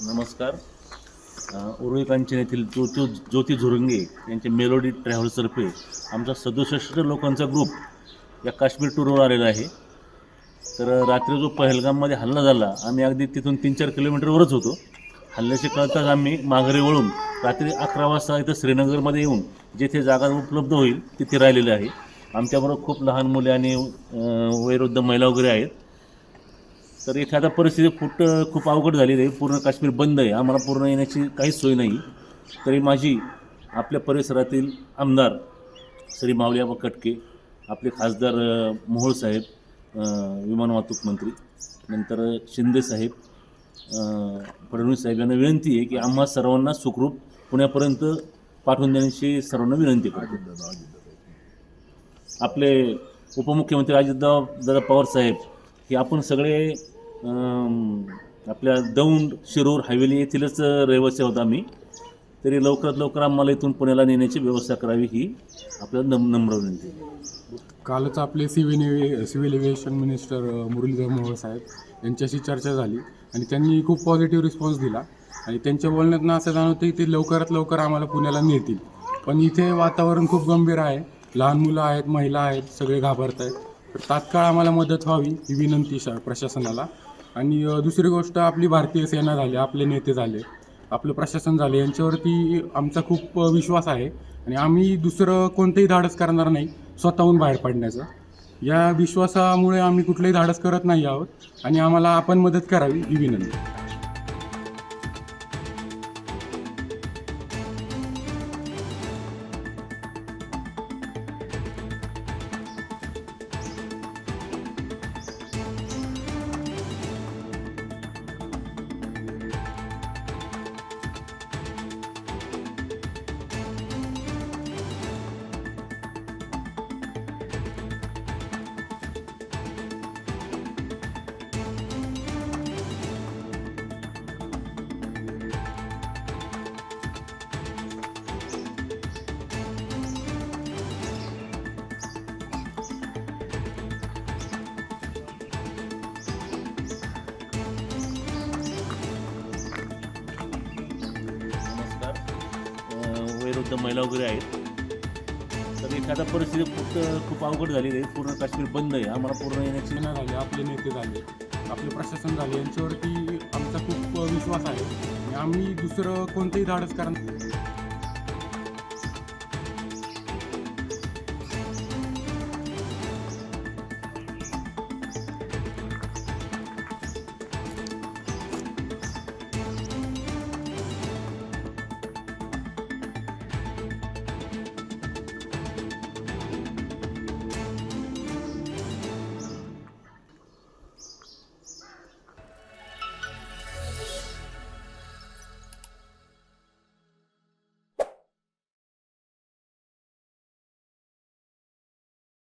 नमस्कार. उरुळी कांचन येथील ज्योती झुरंगे यांचे मेलोडी ट्रॅव्हल्सतर्फे आमचा 67 लोकांचा ग्रुप या काश्मीर टूरवर आलेला आहे. तर रात्री जो पहलगाममध्ये हल्ला झाला, आम्ही अगदी तिथून 3-4 किलोमीटरवरच होतो. हल्ल्याचे कळताच आम्ही माघारी वळून रात्री 11 वाजता इथं श्रीनगरमध्ये येऊन जेथे जागा उपलब्ध होईल तिथे राहिलेले आहे. आमच्याबरोबर खूप लहान मुले आणि वयोवृद्ध महिला वगैरे आहेत. तर इथे आता परिस्थिती खूप अवघड झालेली आहे. पूर्ण काश्मीर बंद आहे. आम्हाला पूर्ण येण्याची काहीच सोय नाही. तरी माझी आपल्या परिसरातील आमदार श्री माऊलीआबा कटके, आपले खासदार मोहोळ साहेब, विमान वाहतूक मंत्री, नंतर शिंदे साहेब, फडणवीस साहेब यांना विनंती आहे की आम्हा सर्वांना सुखरूप पुण्यापर्यंत पाठवून देण्याची सर्वांना विनंती करतो. आपले उपमुख्यमंत्री अजितदादा पवार साहेब हे आपण सगळे आपल्या दौंड, शिरूर, हवेली येथीलच रहिवासी आहोत आम्ही. तरी लवकरात लवकर आम्हाला इथून पुण्याला नेण्याची व्यवस्था करावी ही आपल्याला नम्र विनंती. कालच आपले civil aviation minister Muralidhar Mohol Saheb यांच्याशी चर्चा झाली आणि त्यांनी खूप पॉझिटिव्ह रिस्पॉन्स दिला आणि त्यांच्या बोलण्यातनं असं जाणवतं की ते लवकरात लवकर आम्हाला पुण्याला नेतील. पण इथे वातावरण खूप गंभीर आहे. लहान मुलं आहेत, महिला आहेत, सगळे घाबरत आहेत. तर तात्काळ आम्हाला मदत व्हावी ही विनंती प्रशासनाला. आणि दुसरी गोष्ट, आपली भारतीय सेना झाली, आपले नेते झाले, आपलं प्रशासन झाले, यांच्यावरती आमचा खूप विश्वास आहे आणि आम्ही दुसरं कोणतंही धाडस करणार नाही स्वतःहून बाहेर पडण्याचं. या विश्वासामुळे आम्ही कुठलंही धाडस करत नाही आहोत आणि आम्हाला आपण मदत करावी ही विनंती. वयोवृद्ध महिला वगैरे आहेत. तर इथे आता परिस्थिती खूप अवघड झालेली आहे. पूर्ण काश्मीर बंद आहे. आम्हाला पूर्ण येण्याची सेना झाले, आपले नेते झाले, आपले प्रशासन झाले, यांच्यावरती आमचा खूप विश्वास आहे आणि आम्ही दुसरं कोणतंही धाडस करणार